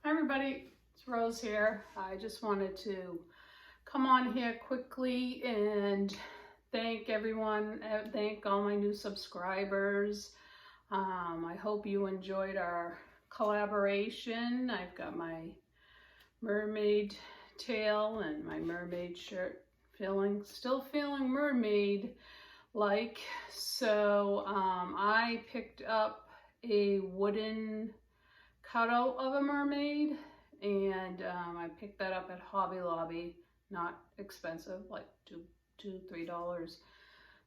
Hi everybody, it's Rose here. I just wanted to come on here quickly and thank everyone, thank all my new subscribers. I hope you enjoyed our collaboration. I've got my mermaid tail and my mermaid shirt, still feeling mermaid like. So I picked up a wooden cutout of a mermaid, and I picked that up at Hobby Lobby. Not expensive, like $2-3.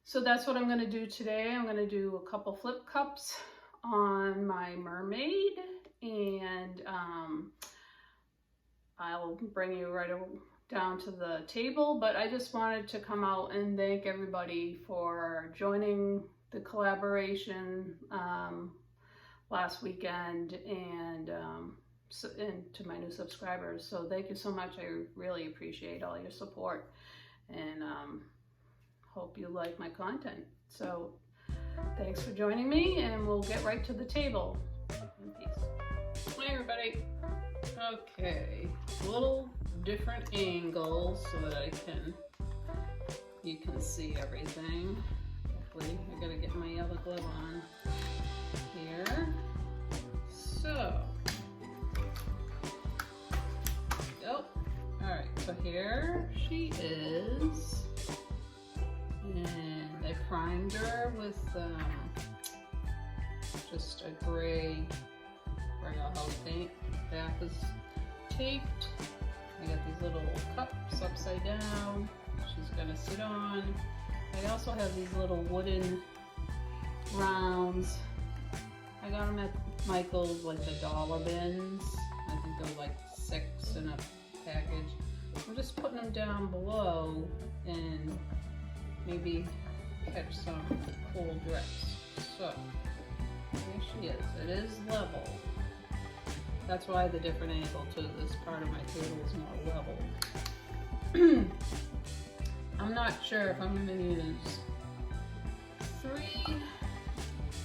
So that's what I'm going to do today. I'm going to do a couple flip cups on my mermaid, and I'll bring you right down to the table. But I just wanted to come out and thank everybody for joining the collaboration last weekend, and to my new subscribers. So thank you so much. I really appreciate all your support, and hope you like my content. So thanks for joining me, and we'll get right to the table. Peace. Hi everybody. Okay, a little different angle so that you can see everything. Hopefully, I gotta get my other glove on here. So, oh, all right, so here she is, and I primed her with just a gray house paint. Back is taped. I got these little cups upside down she's gonna sit on. I also have these little wooden rounds. I got them at Michael's, like the dollar bins. I think they're like 6 in a package. I'm just putting them down below and maybe catch some cool drips. So here she is. It is level. That's why the different angle to this part of my table is more level. I'm not sure if I'm going to use 3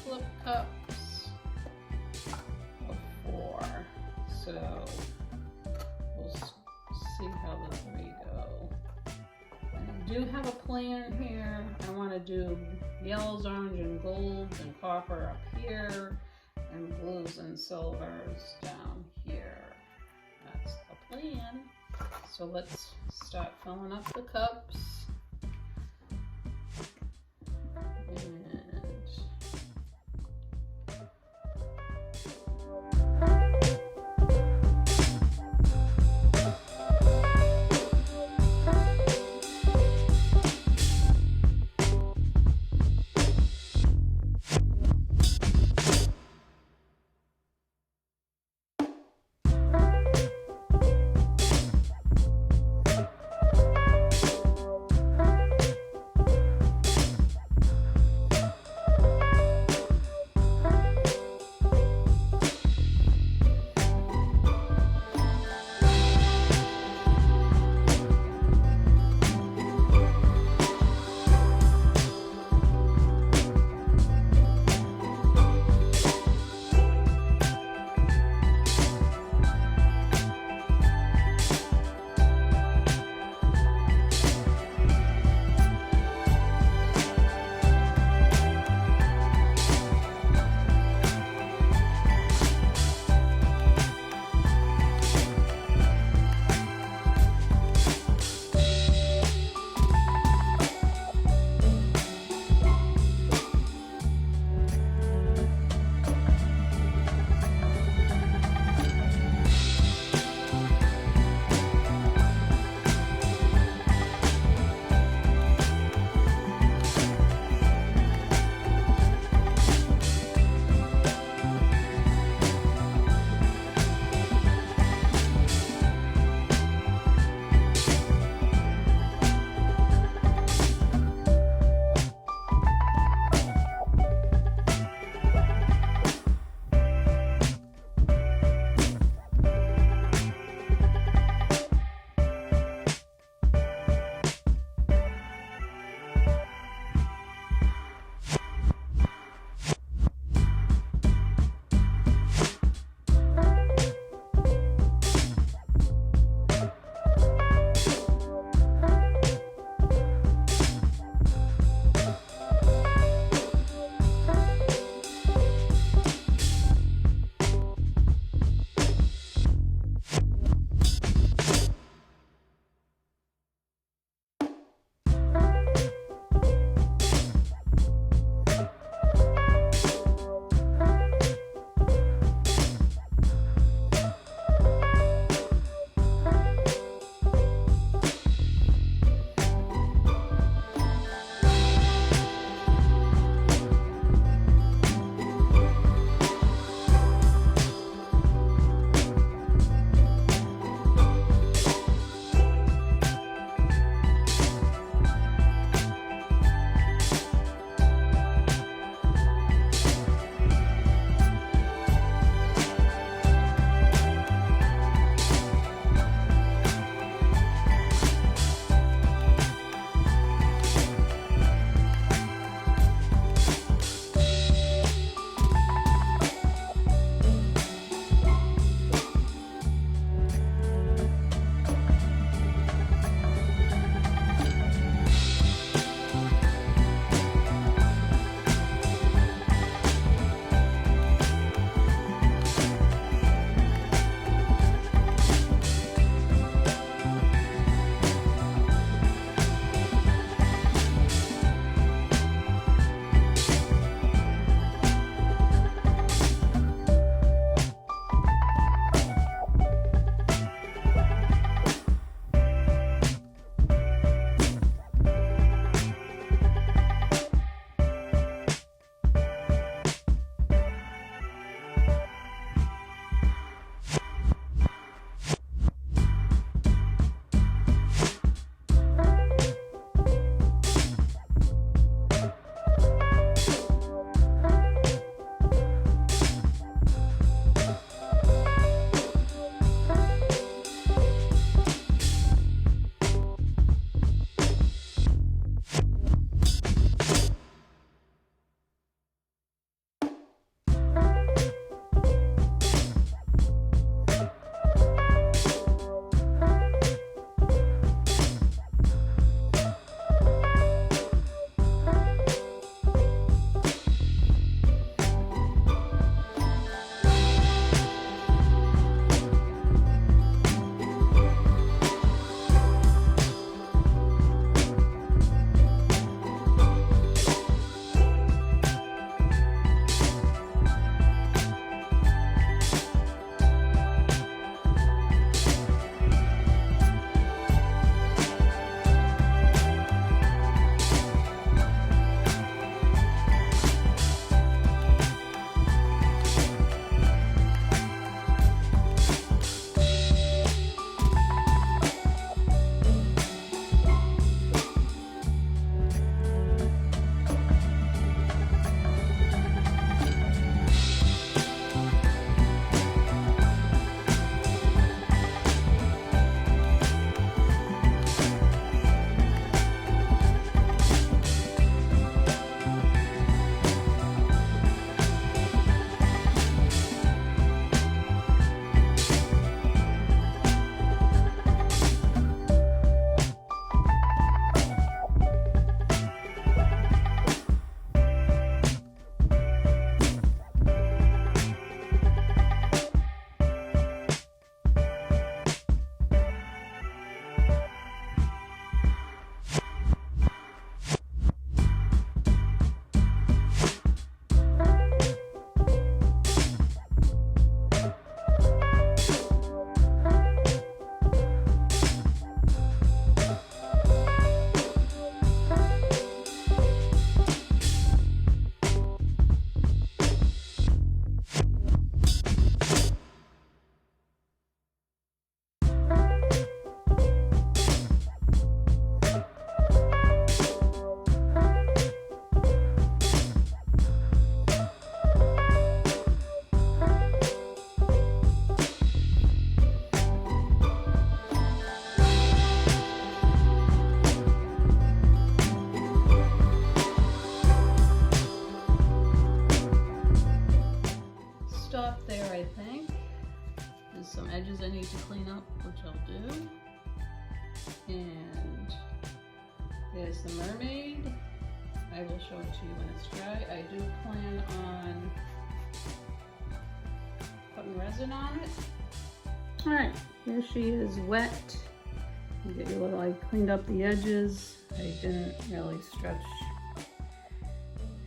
flip cups or 4. So we'll see how the 3 go. I do have a plan here. I want to do yellows, orange, and golds and copper up here, and blues and silvers down here. That's the plan. So let's start filling up the cups. some edges I need to clean up, which I'll do. And there's the mermaid. I will show it to you when it's dry. I do plan on putting resin on it. Alright, here she is wet. I cleaned up the edges. I didn't really stretch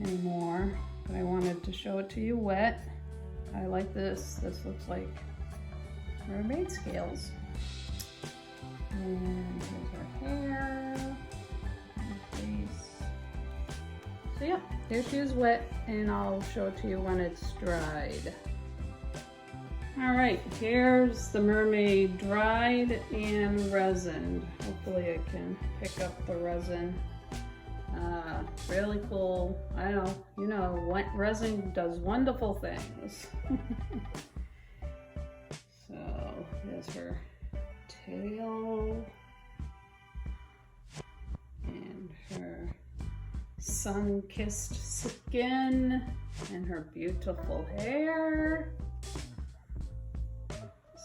anymore, but I wanted to show it to you wet. I like this. This looks like mermaid scales. And here's her hair, her face. So yeah, there she is wet, and I'll show it to you when it's dried. Alright, here's the mermaid dried and resined. Hopefully I can pick up the resin. Really cool. I know, you know, resin does wonderful things. So, there's her tail. And her sun-kissed skin. And her beautiful hair.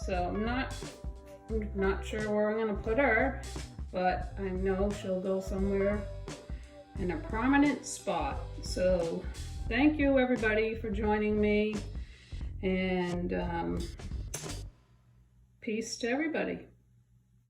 So I'm not sure where I'm gonna put her, but I know she'll go somewhere in a prominent spot. So thank you everybody for joining me, and peace to everybody.